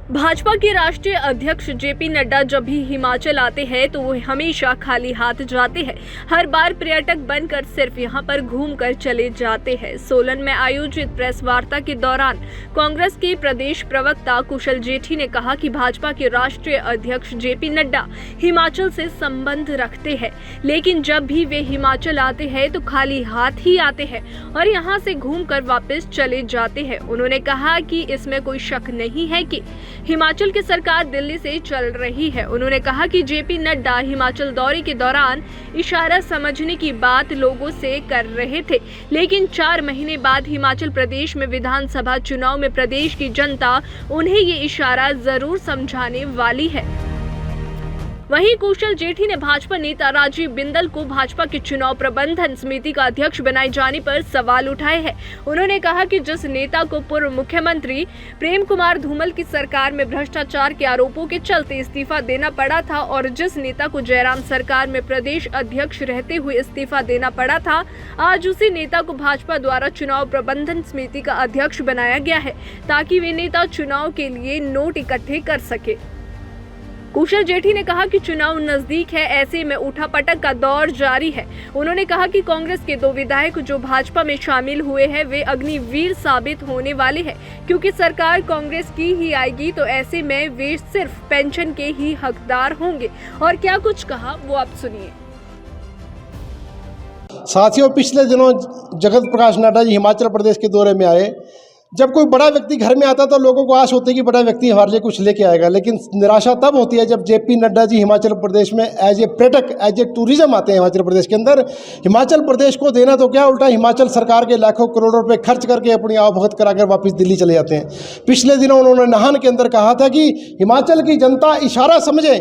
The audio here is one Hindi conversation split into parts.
भाजपा के राष्ट्रीय अध्यक्ष जेपी नड्डा जब भी हिमाचल आते हैं तो वो हमेशा खाली हाथ जाते हैं। हर बार पर्यटक बनकर सिर्फ यहां पर घूमकर चले जाते हैं। सोलन में आयोजित प्रेस वार्ता के दौरान कांग्रेस के प्रदेश प्रवक्ता कुशल जेठी ने कहा कि भाजपा के राष्ट्रीय अध्यक्ष जेपी नड्डा हिमाचल से संबंध रखते हैं, लेकिन जब भी वे हिमाचल आते हैं तो खाली हाथ ही आते हैं और यहां से घूमकर वापस चले जाते हैं। उन्होंने कहा कि इसमें कोई शक नहीं है कि हिमाचल की सरकार दिल्ली से चल रही है। उन्होंने कहा कि जेपी नड्डा हिमाचल दौरे के दौरान इशारा समझने की बात लोगों से कर रहे थे, लेकिन 4 महीने बाद हिमाचल प्रदेश में विधानसभा चुनाव में प्रदेश की जनता उन्हें ये इशारा जरूर समझाने वाली है। वहीं कुशल जेठी ने भाजपा नेता राजीव बिंदल को भाजपा की चुनाव प्रबंधन समिति का अध्यक्ष बनाए जाने पर सवाल उठाए हैं। उन्होंने कहा कि जिस नेता को पूर्व मुख्यमंत्री प्रेम कुमार धूमल की सरकार में भ्रष्टाचार के आरोपों के चलते इस्तीफा देना पड़ा था और जिस नेता को जयराम सरकार में प्रदेश अध्यक्ष रहते हुए इस्तीफा देना पड़ा था, आज उसी नेता को भाजपा द्वारा चुनाव प्रबंधन समिति का अध्यक्ष बनाया गया है ताकि वे नेता चुनाव के लिए नोट इकट्ठे कर सके। कुशल जेठी ने कहा कि चुनाव नजदीक है, ऐसे में उठापटक का दौर जारी है। उन्होंने कहा कि कांग्रेस के 2 विधायक जो भाजपा में शामिल हुए हैं वे अग्निवीर साबित होने वाले हैं, क्योंकि सरकार कांग्रेस की ही आएगी तो ऐसे में वे सिर्फ पेंशन के ही हकदार होंगे। और क्या कुछ कहा वो आप सुनिए। साथियों, पिछले दिनों जगत प्रकाश नड्डा जी हिमाचल प्रदेश के दौरे में आए। जब कोई बड़ा व्यक्ति घर में आता तो लोगों को आश होती है कि बड़ा व्यक्ति हमारे लिए कुछ लेके आएगा, लेकिन निराशा तब होती है जब जेपी नड्डा जी हिमाचल प्रदेश में एज ए पर्यटक, एज ए टूरिज्म आते हैं हिमाचल प्रदेश के अंदर। हिमाचल प्रदेश को देना तो क्या, उल्टा हिमाचल सरकार के लाखों करोड़ों रुपए खर्च करके अपनी आवभगत कराकर वापस दिल्ली चले जाते हैं। पिछले दिनों उन्होंने नाहन के अंदर कहा था कि हिमाचल की जनता इशारा समझे,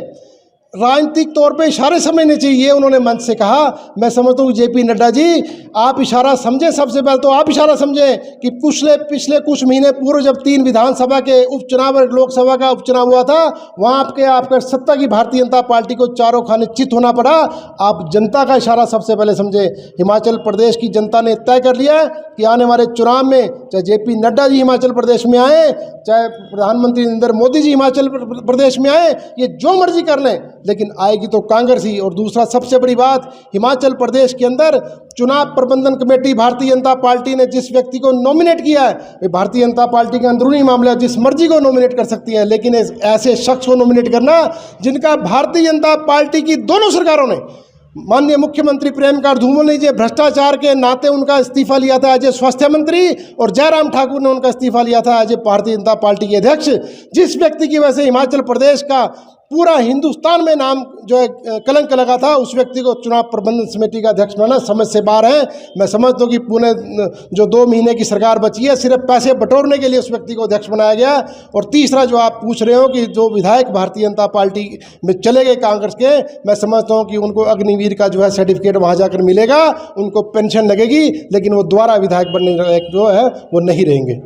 राजनीतिक तौर पे इशारे समझने चाहिए। उन्होंने मंच से कहा, मैं समझता हूँ जेपी नड्डा जी आप इशारा समझें। सबसे पहले तो आप इशारा समझें कि पिछले कुछ महीने पूर्व जब 3 विधानसभा के उपचुनाव और लोकसभा का उपचुनाव हुआ था, वहाँ आपके सत्ता की भारतीय जनता पार्टी को चारों खाने चित होना पड़ा। आप जनता का इशारा सबसे पहले समझें। हिमाचल प्रदेश की जनता ने तय कर लिया है कि आने वाले चुनाव में चाहे जेपी नड्डा जी हिमाचल प्रदेश में आए, चाहे प्रधानमंत्री नरेंद्र मोदी जी हिमाचल प्रदेश में आए, ये जो मर्जी कर लें, लेकिन आएगी तो कांग्रेस ही। और दूसरा सबसे बड़ी बात, हिमाचल प्रदेश के अंदर चुनाव प्रबंधन कमेटी भारतीय जनता पार्टी ने जिस व्यक्ति को नॉमिनेट किया है, वे भारतीय जनता पार्टी का अंदरूनी मामला, जिस मर्जी को नॉमिनेट कर सकती है, लेकिन ऐसे शख्स को नॉमिनेट करना जिनका भारतीय जनता पार्टी की दोनों सरकारों ने, माननीय मुख्यमंत्री प्रेम कुमार धूमल ने जो भ्रष्टाचार के नाते उनका इस्तीफा लिया था एज ए स्वास्थ्य मंत्री, और जयराम ठाकुर ने उनका इस्तीफा लिया था as a Bharatiya Janata party के अध्यक्ष। जिस व्यक्ति की वजह से हिमाचल प्रदेश का पूरा हिंदुस्तान में नाम जो है कलंक लगा था, उस व्यक्ति को चुनाव प्रबंधन समिति का अध्यक्ष बनाना समझ से बाहर है। मैं समझता हूँ कि पुणे जो 2 महीने की सरकार बची है, सिर्फ पैसे बटोरने के लिए उस व्यक्ति को अध्यक्ष बनाया गया। और तीसरा जो आप पूछ रहे हो कि जो विधायक भारतीय जनता पार्टी में चले गए कांग्रेस के, मैं समझता हूँ कि उनको अग्निवीर का जो है सर्टिफिकेट वहाँ जाकर मिलेगा, उनको पेंशन लगेगी, लेकिन वो दोबारा विधायक बनने जो है वो नहीं रहेंगे।